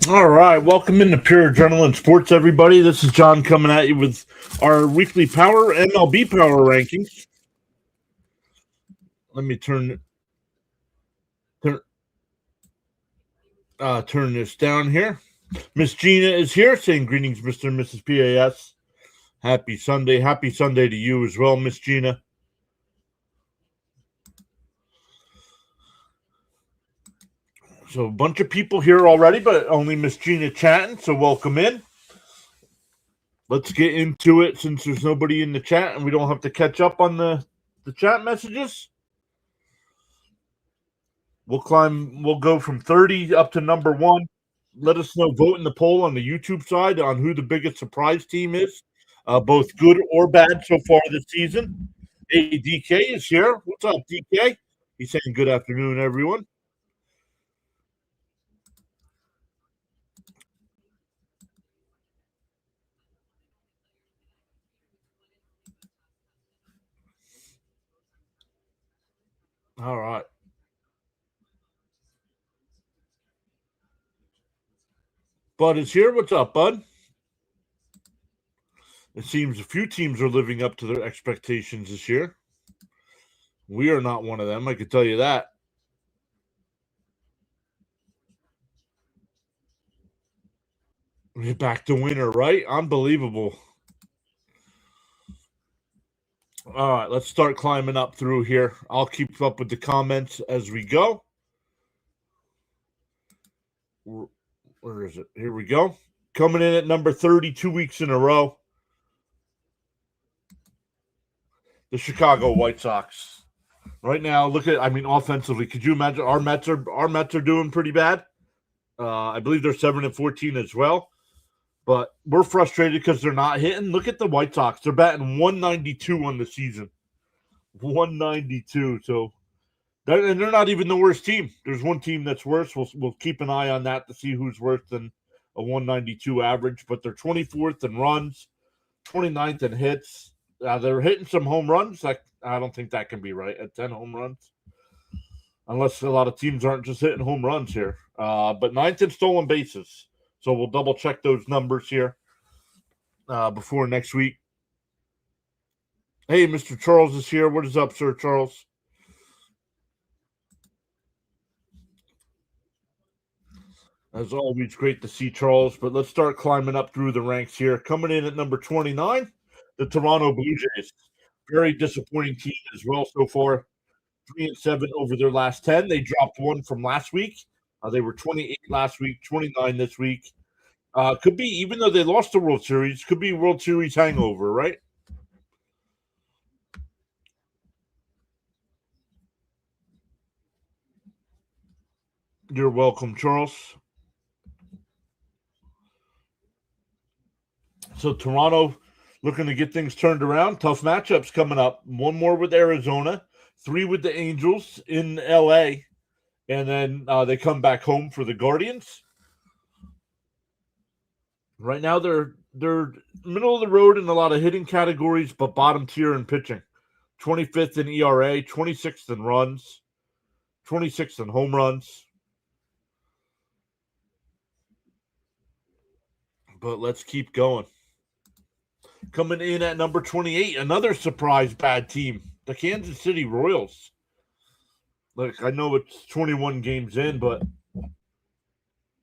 All right, welcome into Pure Adrenaline Sports, everybody. This is John coming at you with our weekly power MLB Power Rankings. Let me turn turn this down here. Miss Gina is here, saying greetings, Mr. and Mrs. PAS. Happy Sunday to you as well, Miss Gina. So a bunch of people here already, but only Miss Gina chatting. So welcome in. Let's get into it since there's nobody in the chat and we don't have to catch up on the chat messages. We'll go from 30 up to number 1. Let us know, vote in the poll on the YouTube side on who the biggest surprise team is, both good or bad so far this season. Hey, DK is here. What's up, DK? He's saying good afternoon, everyone. All right. Bud is here. What's up, Bud? It seems a few teams are living up to their expectations this year. We are not one of them, I can tell you that. We're back to winner, right? Unbelievable. All right, let's start climbing up through here. I'll keep up with the comments as we go. Where is it? Here we go. Coming in at number 30, 2 weeks in a row. The Chicago White Sox. Right now, offensively, could you imagine our Mets are doing pretty bad? I believe they're 7-14 as well. But we're frustrated because they're not hitting. Look at the White Sox. They're batting 192 on the season. 192. So they're not even the worst team. There's one team that's worse. We'll keep an eye on that to see who's worse than a 192 average. But they're 24th in runs, 29th in hits. They're hitting some home runs. I don't think that can be right at 10 home runs. Unless a lot of teams aren't just hitting home runs here. But 9th in stolen bases. So we'll double check those numbers here before next week. Hey, Mr. Charles is here. What is up, Sir Charles? As always, great to see Charles. But let's start climbing up through the ranks here. Coming in at number 29, the Toronto Blue Jays. Very disappointing team as well so far. 3-7 over their last 10. They dropped one from last week. They were 28 last week, 29 this week. Could be, even though they lost the World Series, could be World Series hangover, right? You're welcome, Charles. So Toronto looking to get things turned around. Tough matchups coming up. One more with Arizona, 3 with the Angels in LA, and then they come back home for the Guardians. Right now they're middle of the road in a lot of hitting categories, but bottom tier in pitching. 25th in ERA, 26th in runs, 26th in home runs. But let's keep going. Coming in at number 28, another surprise bad team, the Kansas City Royals. Like, I know it's 21 games in, but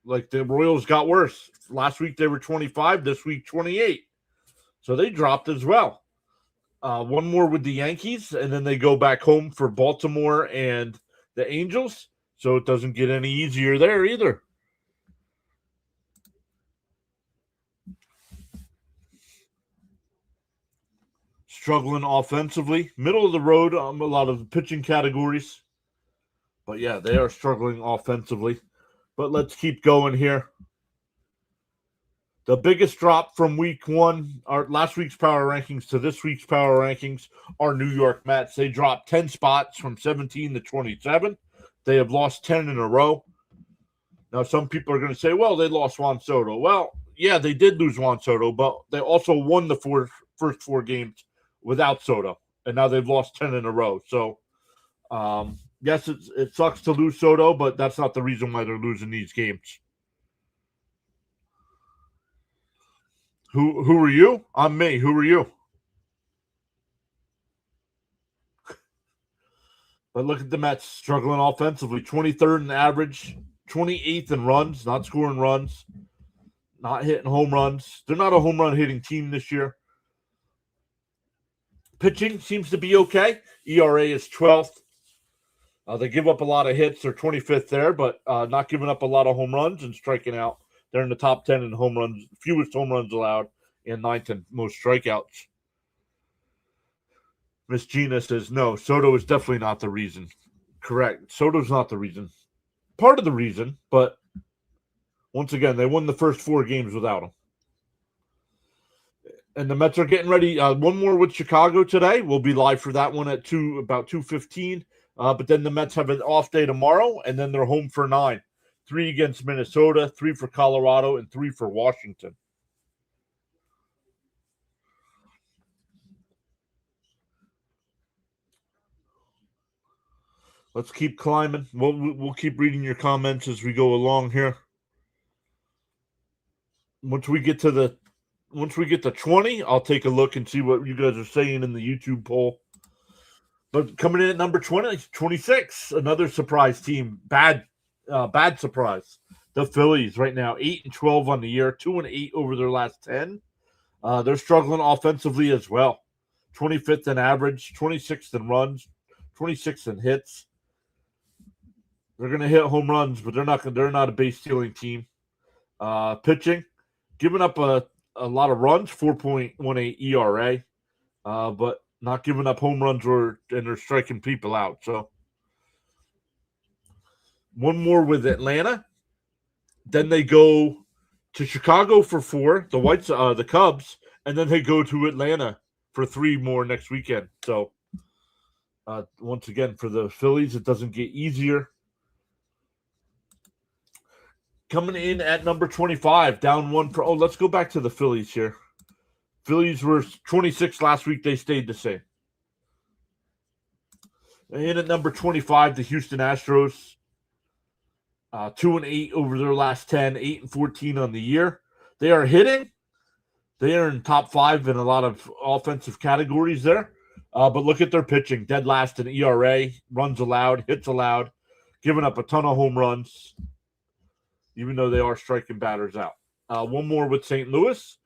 like the Royals got worse. Last week they were 25, this week 28. So they dropped as well. One more with the Yankees, and then they go back home for Baltimore and the Angels. So it doesn't get any easier there either. Struggling offensively, middle of the road on a lot of pitching categories. But yeah, they are struggling offensively. But let's keep going here. The biggest drop from week 1, our last week's power rankings to this week's power rankings, are New York Mets. They dropped 10 spots from 17 to 27. They have lost 10 in a row. Now, some people are going to say, well, they lost Juan Soto. Well, yeah, they did lose Juan Soto, but they also won the first 4 games without Soto, and now they've lost 10 in a row. So, yes, it sucks to lose Soto, but that's not the reason why they're losing these games. Who are you? I'm me. Who are you? But look at the Mets struggling offensively. 23rd in average, 28th in runs, not scoring runs, not hitting home runs. They're not a home run hitting team this year. Pitching seems to be okay. ERA is 12th. They give up a lot of hits. They're 25th there, but not giving up a lot of home runs and striking out. They're in the top 10 in home runs, fewest home runs allowed, and ninth in most strikeouts. Miss Gina says, no, Soto is definitely not the reason. Correct. Soto's not the reason. Part of the reason, but once again, they won the first 4 games without him. And the Mets are getting ready. One more with Chicago today. We'll be live for that one at about 2:15. But then the Mets have an off day tomorrow, and then they're home for 9. 3 against Minnesota, 3 for Colorado, and 3 for Washington. Let's keep climbing. We'll keep reading your comments as we go along here. Once we get to 20, I'll take a look and see what you guys are saying in the YouTube poll. But coming in at number 20, 26, another surprise team. Bad surprise. The Phillies right now, 8-12 on the year, 2-8 over their last 10. They're struggling offensively as well. 25th in average, 26th in runs, 26th in hits. They're going to hit home runs, but they're not a base stealing team. Pitching, giving up a lot of runs, 4.18 ERA, but not giving up home runs and they're striking people out. So one more with Atlanta. Then they go to Chicago for 4, the Cubs, and then they go to Atlanta for 3 more next weekend. So once again, for the Phillies, it doesn't get easier. Coming in at number 25, down 1 for. Oh, let's go back to the Phillies here. Phillies were 26 last week. They stayed the same. In at number 25, the Houston Astros, 2-8 over their last 10, 8-14 on the year. They are hitting. They are in top 5 in a lot of offensive categories there. But look at their pitching. Dead last in ERA, runs allowed, hits allowed, giving up a ton of home runs, even though they are striking batters out. One more with St. Louis.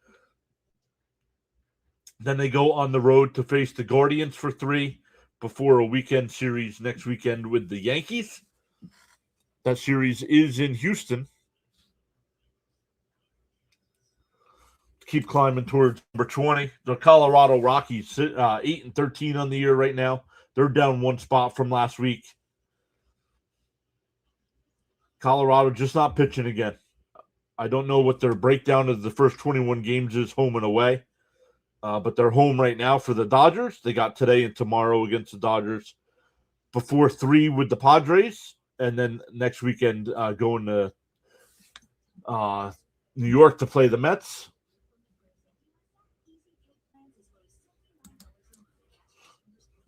Then they go on the road to face the Guardians for 3 before a weekend series next weekend with the Yankees. That series is in Houston. Keep climbing towards number 20. The Colorado Rockies, 8-13 on the year right now. They're down 1 spot from last week. Colorado just not pitching again. I don't know what their breakdown of the first 21 games is home and away. But they're home right now for the Dodgers. They got today and tomorrow against the Dodgers. Before 3 with the Padres. And then next weekend going to New York to play the Mets.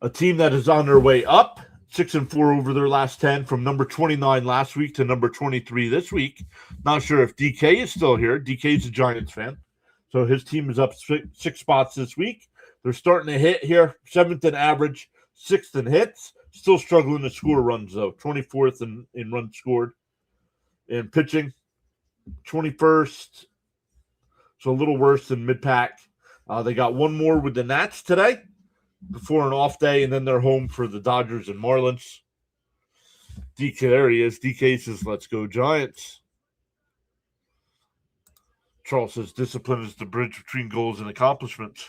A team that is on their way up, 6-4 over their last 10, from number 29 last week to number 23 this week. Not sure if DK is still here. DK is a Giants fan. So his team is up 6 spots this week. They're starting to hit here, 7th in average, 6th in hits. Still struggling to score runs, though. 24th in runs scored. And pitching, 21st. So a little worse than mid-pack. They got one more with the Nats today before an off day, and then they're home for the Dodgers and Marlins. DK, there he is. DK says, let's go Giants. Charles says, discipline is the bridge between goals and accomplishments.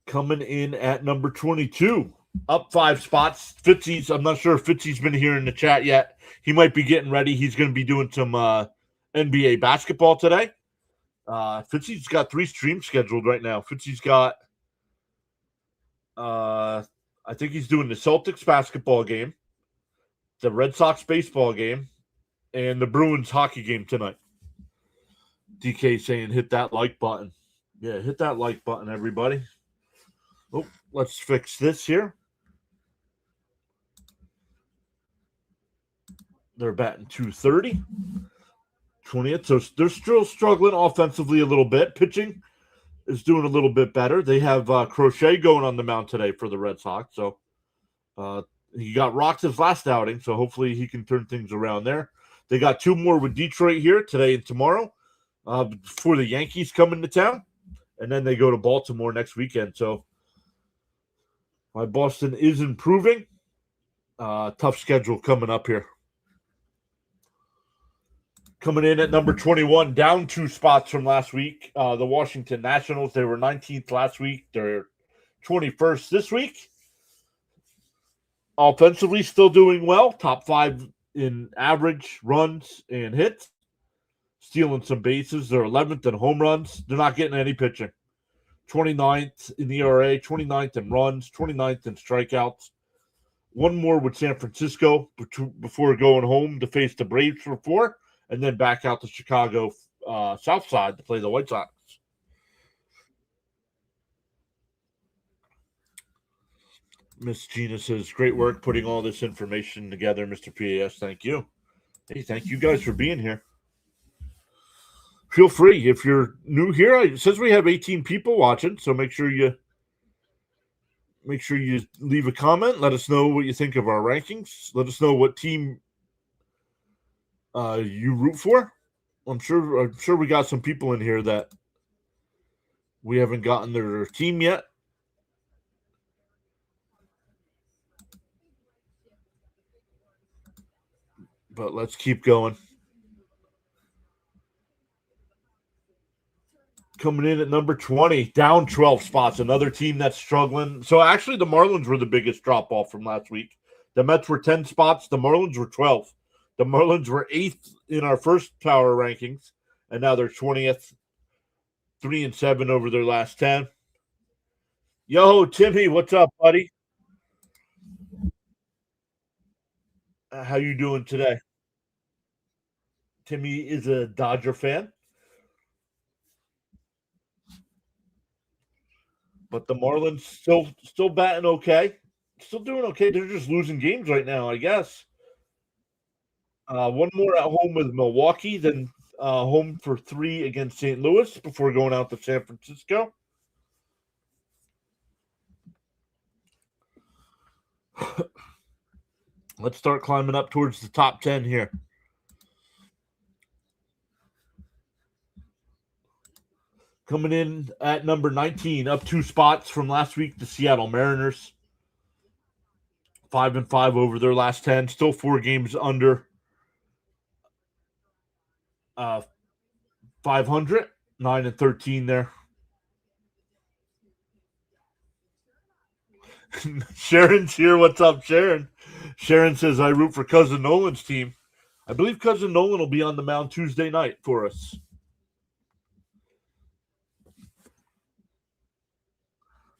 Coming in at number 22, up 5 spots. Fitzy's, I'm not sure if Fitzy's been here in the chat yet. He might be getting ready. He's going to be doing some NBA basketball today. Fitzy's got 3 streams scheduled right now. Fitzy's got, I think he's doing the Celtics basketball game, the Red Sox baseball game, and the Bruins hockey game tonight. DK saying hit that like button. Yeah, hit that like button, everybody. Oh, let's fix this here. They're batting 230. 20th. So they're still struggling offensively a little bit. Pitching is doing a little bit better. They have Crochet going on the mound today for the Red Sox. So he got rocked his last outing. So hopefully he can turn things around there. They got 2 more with Detroit here today and tomorrow before the Yankees come into town. And then they go to Baltimore next weekend. So my Boston is improving. Tough schedule coming up here. Coming in at number 21, down 2 spots from last week. The Washington Nationals, they were 19th last week. They're 21st this week. Offensively, still doing well. Top 5 in average runs and hits. Stealing some bases. They're 11th in home runs. They're not getting any pitching. 29th in ERA, 29th in runs, 29th in strikeouts. 1 more with San Francisco before going home to face the Braves for 4, and then back out to Chicago South Side to play the White Sox. Miss Gina says, great work putting all this information together, Mr. PAS. Thank you. Hey, thank you guys for being here. Feel free. If you're new here, it says we have 18 people watching, so make sure you leave a comment. Let us know what you think of our rankings. Let us know what team you root for. I'm sure we got some people in here that we haven't gotten their team yet. But let's keep going. Coming in at number 20, down 12 spots. Another team that's struggling. So actually, the Marlins were the biggest drop off from last week. The Mets were 10 spots. The Marlins were 12. The Marlins were 8th in our first power rankings, and now they're 20th, 3-7 over their last 10. Yo, Timmy, what's up, buddy? How you doing today? Timmy is a Dodger fan. But the Marlins still batting okay. Still doing okay. They're just losing games right now, I guess. 1 more at home with Milwaukee, then home for 3 against St. Louis before going out to San Francisco. Let's start climbing up towards the top 10 here. Coming in at number 19, up 2 spots from last week, the Seattle Mariners. 5-5 over their last 10. Still 4 games under 500. 9-13 there. Sharon's here. What's up, Sharon? Sharon says, I root for Cousin Nolan's team. I believe Cousin Nolan will be on the mound Tuesday night for us.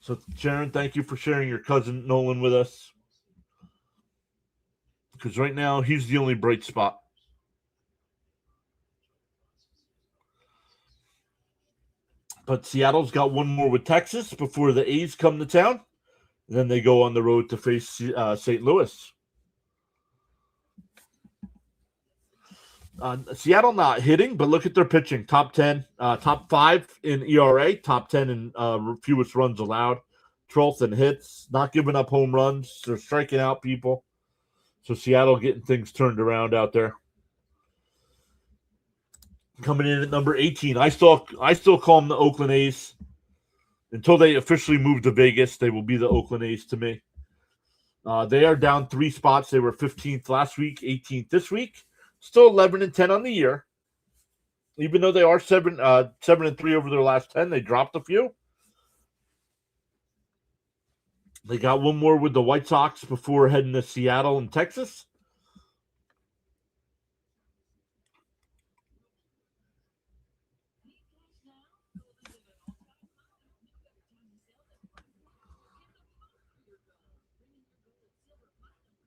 So, Sharon, thank you for sharing your Cousin Nolan with us. Because right now, he's the only bright spot. But Seattle's got 1 more with Texas before the A's come to town. Then they go on the road to face St. Louis. Seattle not hitting, but look at their pitching. Top 10, top 5 in ERA, top 10 in fewest runs allowed, 12th in hits, not giving up home runs. They're striking out people. So Seattle getting things turned around out there. Coming in at number 18, I still call them the Oakland A's. Until they officially move to Vegas, they will be the Oakland A's to me. They are down 3 spots. They were 15th last week, 18th this week. Still 11-10 on the year. Even though they are 7-3 over their last 10, they dropped a few. They got 1 more with the White Sox before heading to Seattle and Texas.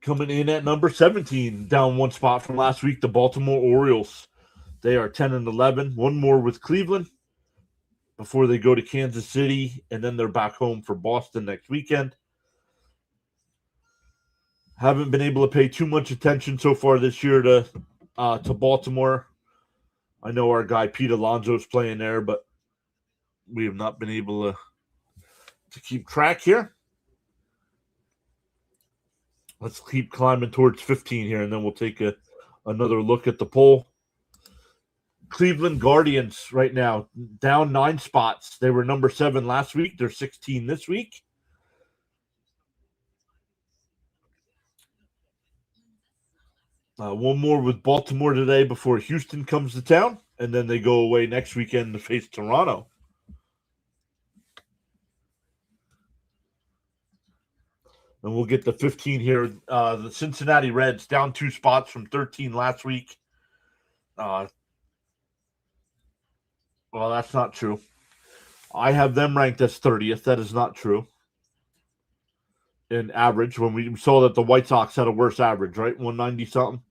Coming in at number 17, down 1 spot from last week, the Baltimore Orioles. They are 10-11, 1 more with Cleveland before they go to Kansas City, and then they're back home for Boston next weekend. Haven't been able to pay too much attention so far this year to Baltimore. I know our guy Pete Alonso's playing there, but we have not been able to keep track here. Let's keep climbing towards 15 here, and then we'll take another look at the poll. Cleveland Guardians right now down 9 spots. They were number 7 last week. They're 16 this week. One more with Baltimore today before Houston comes to town, and then they go away next weekend to face Toronto. And we'll get the 15 here. The Cincinnati Reds down 2 spots from 13 last week. Well, that's not true. I have them ranked as 30th. That is not true. In average, when we saw that the White Sox had a worse average, right? 190 something.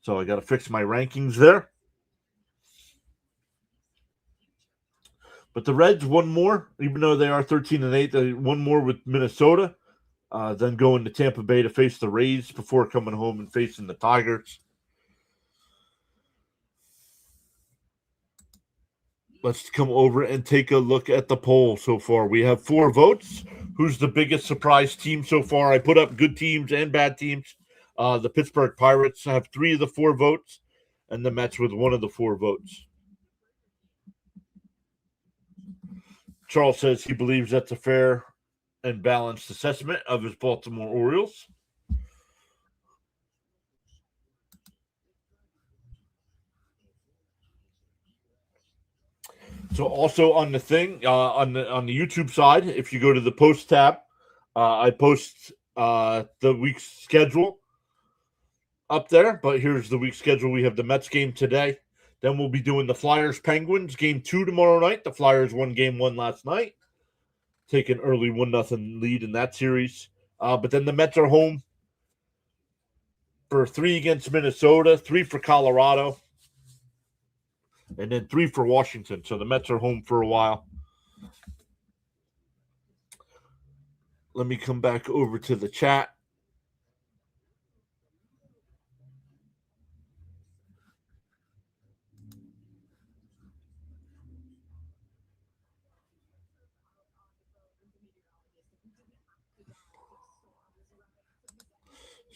So I got to fix my rankings there. But the Reds, one more, even though they are 13-8, they one more with Minnesota. Then going to Tampa Bay to face the Rays before coming home and facing the Tigers. Let's come over and take a look at the poll so far. We have 4 votes. Who's the biggest surprise team so far? I put up good teams and bad teams. The Pittsburgh Pirates have 3 of the 4 votes, and the Mets with 1 of the 4 votes. Charles says he believes that's a fair and balanced assessment of his Baltimore Orioles. So also on the thing, on the YouTube side, if you go to the post tab, I post the week's schedule up there. But here's the week's schedule. We have the Mets game today. Then we'll be doing the Flyers Penguins game 2 tomorrow night. The Flyers won game 1 last night. Take an early 1-0 lead in that series. But then the Mets are home for 3 against Minnesota, 3 for Colorado, and then 3 for Washington. So the Mets are home for a while. Let me come back over to the chat.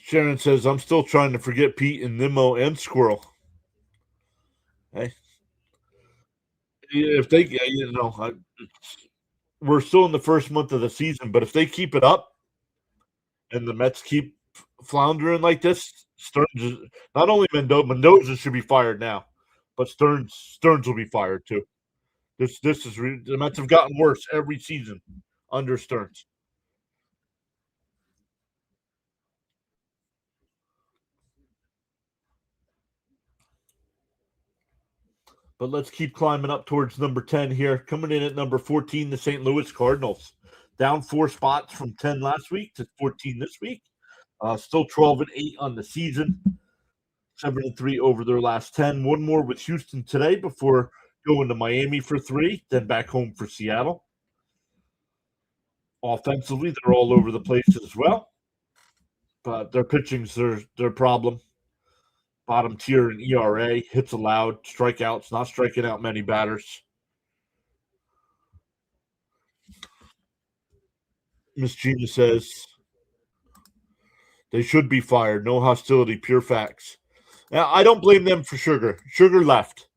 Sharon says, I'm still trying to forget Pete and Nemo and Squirrel. Hey. If they, we're still in the first month of the season, but if they keep it up and the Mets keep floundering like this, Stearns, not only Mendoza should be fired now, but Stearns will be fired too. This is the Mets have gotten worse every season under Stearns. But let's keep climbing up towards number 10 here. Coming in at number 14, the St. Louis Cardinals. Down 4 spots from 10 last week to 14 this week. Still 12-8 on the season. 7-3 over their last 10. One more with Houston today before going to Miami for 3, then back home for Seattle. Offensively, they're all over the place as well. But their pitching's their problem. Bottom tier in ERA, hits allowed, strikeouts, not striking out many batters. Miss Gina says they should be fired. No hostility, pure facts. Now, I don't blame them for Sugar. Sugar left.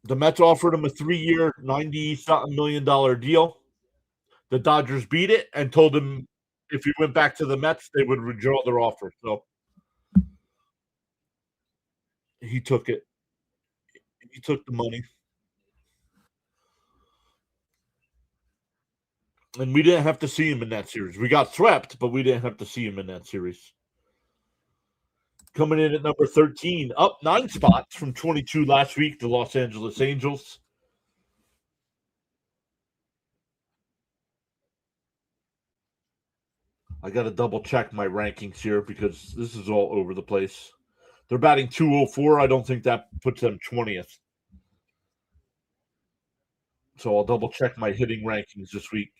The Mets offered him a 3-year, $90-something million deal. The Dodgers beat it and told him if he went back to the Mets, they would withdraw their offer. So he took it. He took the money. And we didn't have to see him in that series. We got swept, but we didn't have to see him in that series. Coming in at number 13, up 9 spots from 22 last week, the Los Angeles Angels. I got to double check my rankings here because this is all over the place. They're batting .204. I don't think that puts them 20th. So I'll double check my hitting rankings this week.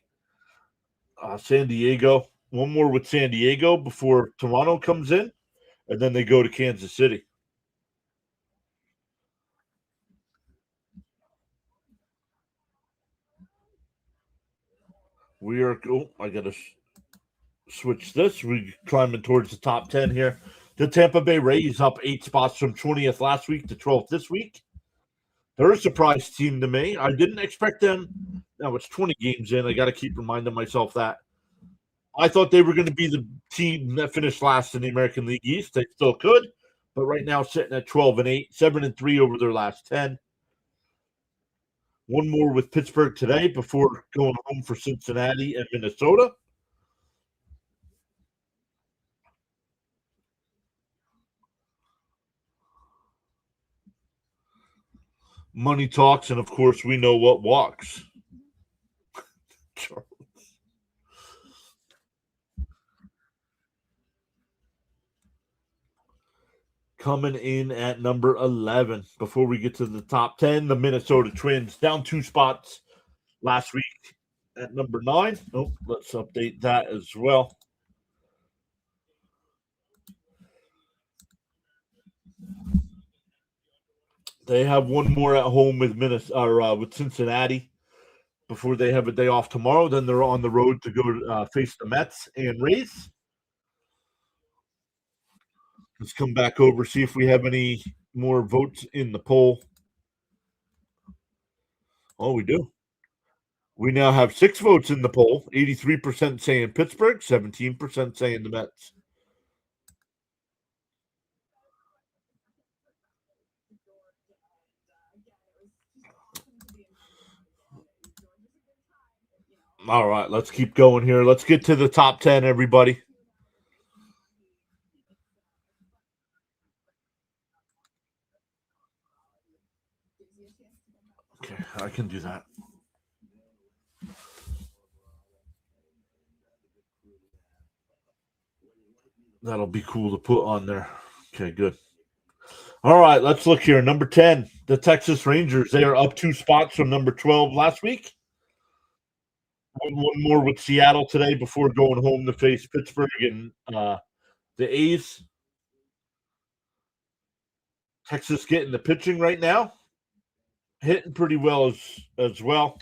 San Diego, One more with San Diego before Toronto comes in, and then they go to Kansas City. We are. Oh, I got to switch this. We're climbing towards the top 10 here. The Tampa Bay Rays up 8 spots from 20th last week to 12th this week. They're a surprise team to me. I didn't expect them. Now it's 20 games in. I got to keep reminding myself that. I thought they were going to be the team that finished last in the American League East. They still could, but right now sitting at 12-8, 7-3 over their last 10. One more with Pittsburgh today before going home for Cincinnati and Minnesota. Money talks, and of course, we know what walks. Coming in at number 11. Before we get to the top 10, the Minnesota Twins down 2 spots last week at number 9. Oh, let's update that as well. They have one more at home with with Cincinnati before they have a day off tomorrow. Then they're on the road to go face the Mets and Rays. Let's come back over, see if we have any more votes in the poll. Oh, we do. We now have 6 votes in the poll. 83% saying Pittsburgh, 17% saying the Mets. All right, let's keep going here. Let's get to the top 10, everybody. Okay, I can do that. That'll be cool to put on there. Okay, good. All right, let's look here. Number 10, the Texas Rangers. They are up 2 spots from number 12 last week. One more with Seattle today before going home to face Pittsburgh and the A's. Texas getting the pitching right now. Hitting pretty well as well.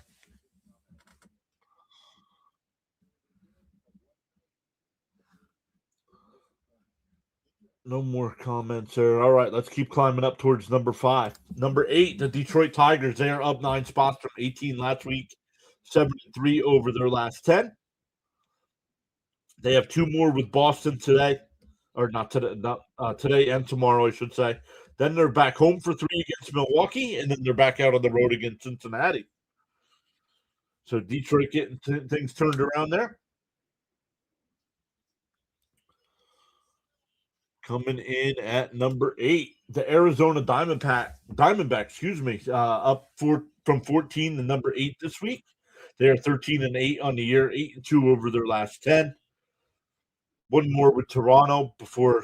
No more comments there. All right, let's keep climbing up towards number 5. Number 8, the Detroit Tigers. They are up 9 spots from 18 last week, 7-3 over their last 10. They have 2 more with Boston today, or not today, today and tomorrow, I should say. Then they're back home for 3 against Milwaukee, and then they're back out on the road against Cincinnati. So Detroit getting things turned around there. Coming in at number 8, the Arizona Diamondbacks, up from 14 to number 8 this week. They are 13-8 on the year, 8-2 over their last 10. One more with Toronto before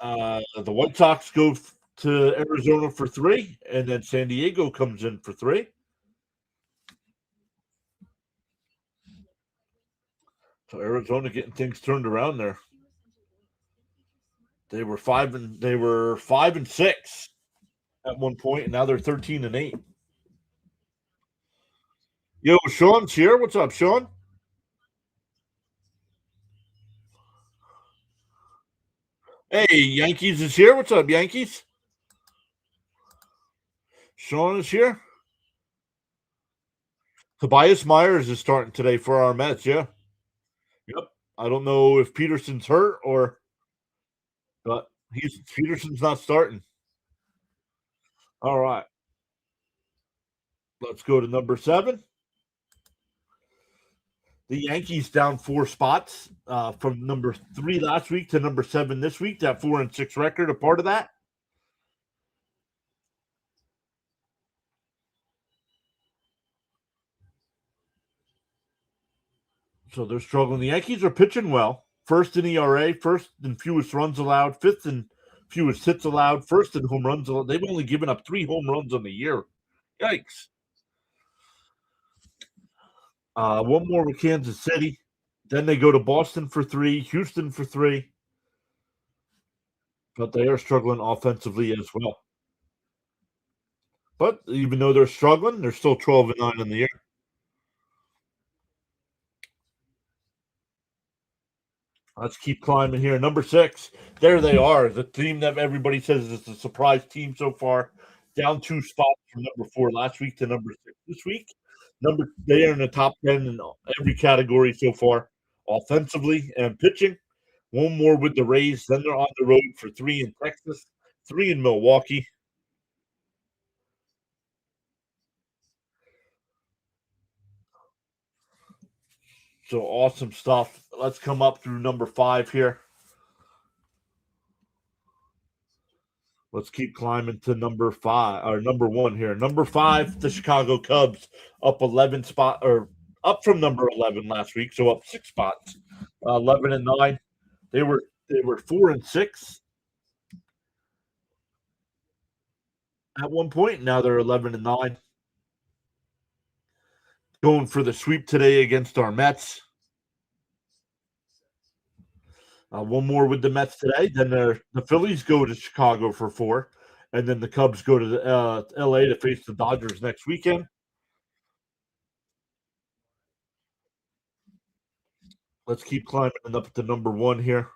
the White Sox go to Arizona for 3, and then San Diego comes in for 3. So Arizona getting things turned around there. They were 5-6 at one point, and now they're 13-8. Yo, Sean's here. What's up, Sean? Hey, Yankees is here. What's up, Yankees? Sean is here. Tobias Myers is starting today for our Mets. Yeah. Yep. I don't know if Peterson's hurt but Peterson's not starting. All right. Let's go to number 7. The Yankees down 4 spots from number 3 last week to number 7 this week. That 4-6 record, a part of that. So they're struggling. The Yankees are pitching well. First in ERA, first in fewest runs allowed, fifth in fewest hits allowed, first in home runs allowed. They've only given up 3 home runs on the year. Yikes. One more with Kansas City. Then they go to Boston for 3, Houston for 3, but they are struggling offensively as well. But even though they're struggling, they're still 12-9 in the year. Let's keep climbing here. Number 6, there they are. The team that everybody says is the surprise team so far. Down 2 spots from number 4 last week to number 6 this week. They are in the top 10 in every category so far, offensively and pitching. One more with the Rays. Then they're on the road for 3 in Texas, 3 in Milwaukee. So awesome stuff. Let's come up through number 5 here. Let's keep climbing to number 5 or number 1 here. Number 5, the Chicago Cubs, up 11 spot or up from number 11 last week, so up 6 spots. 11-9. They were 4-6 at one point. Now they're 11-9. Going for the sweep today against our Mets. One more with the Mets today. Then the Phillies go to Chicago for 4, and then the Cubs go to L.A. to face the Dodgers next weekend. Let's keep climbing up to number 1 here.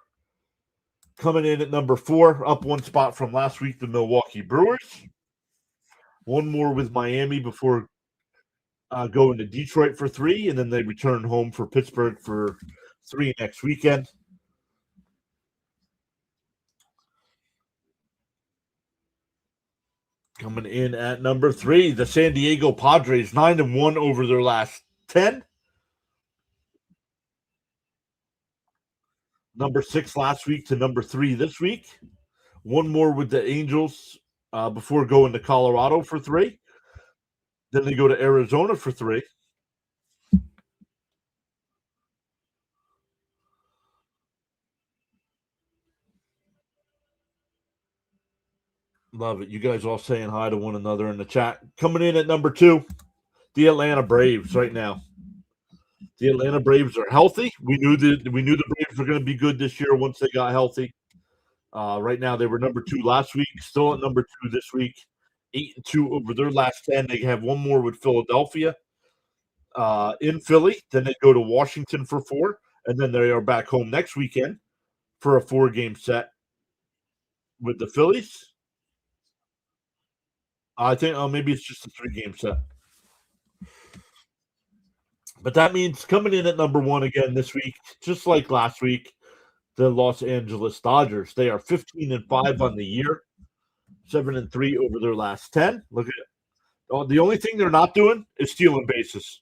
Coming in at number 4, up 1 spot from last week, the Milwaukee Brewers. One more with Miami before going to Detroit for 3, and then they return home for Pittsburgh for 3 next weekend. Coming in at number 3, the San Diego Padres, 9-1 over their last 10. Number 6 last week to number 3 this week. One more with the Angels before going to Colorado for 3. Then they go to Arizona for 3. Love it. You guys all saying hi to one another in the chat. Coming in at number 2, the Atlanta Braves right now. The Atlanta Braves are healthy. We knew the Braves were going to be good this year once they got healthy. Right now, they were number 2 last week, still at number 2 this week. 8-2 over their last 10. They have one more with Philadelphia in Philly. Then they go to Washington for 4, and then they are back home next weekend for a 4-game set with the Phillies. I think maybe it's just a 3-game set. But that means coming in at number 1 again this week, just like last week, the Los Angeles Dodgers. They are 15-5 on the year, 7-3 over their last 10. Look at it. The only thing they're not doing is stealing bases.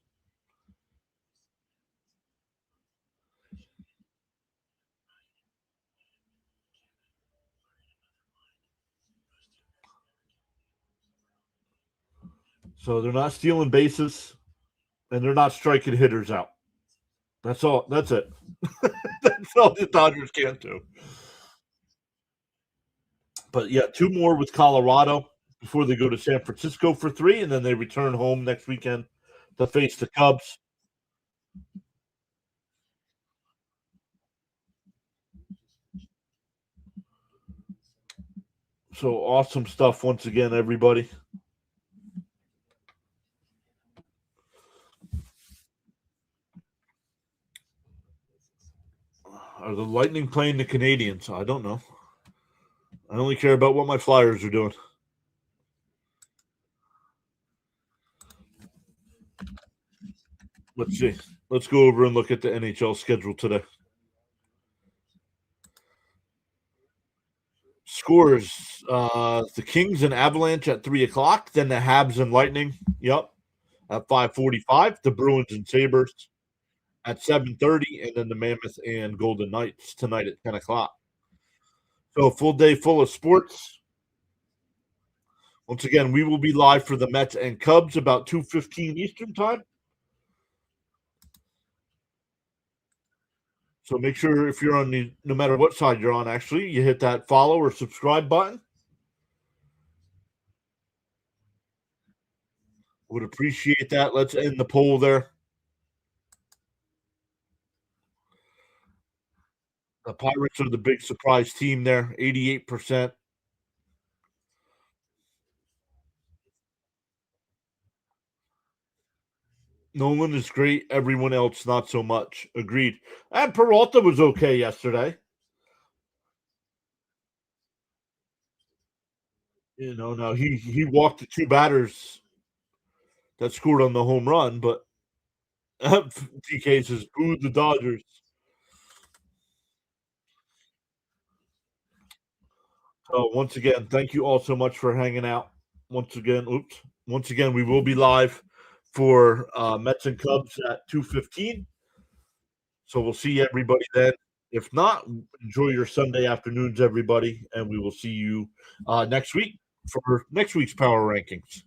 So they're not stealing bases, and they're not striking hitters out. That's all. That's it. That's all the Dodgers can do. But yeah, 2 more with Colorado before they go to San Francisco for 3, and then they return home next weekend to face the Cubs. So awesome stuff once again, everybody. Are the Lightning playing the Canadians? I don't know. I only care about what my Flyers are doing. Let's see. Let's go over and look at the NHL schedule today. Scores: the Kings and Avalanche at 3:00. Then the Habs and Lightning. Yep, at 5:45. The Bruins and Sabres at 7:30, and then the Mammoth and Golden Knights tonight at 10:00. So a full day full of sports. Once again, we will be live for the Mets and Cubs about 2:15 Eastern time. So make sure if you're on no matter what side you're on, actually, you hit that follow or subscribe button. Would appreciate that. Let's end the poll there. The Pirates are the big surprise team there, 88%. Nolan is great. Everyone else, not so much. Agreed. And Peralta was okay yesterday. Now he walked the two batters that scored on the home run, but TK says, "Boo the Dodgers." So once again, thank you all so much for hanging out. Once again, we will be live for Mets and Cubs at 2:15. So we'll see everybody then. If not, enjoy your Sunday afternoons, everybody, and we will see you next week for next week's Power Rankings.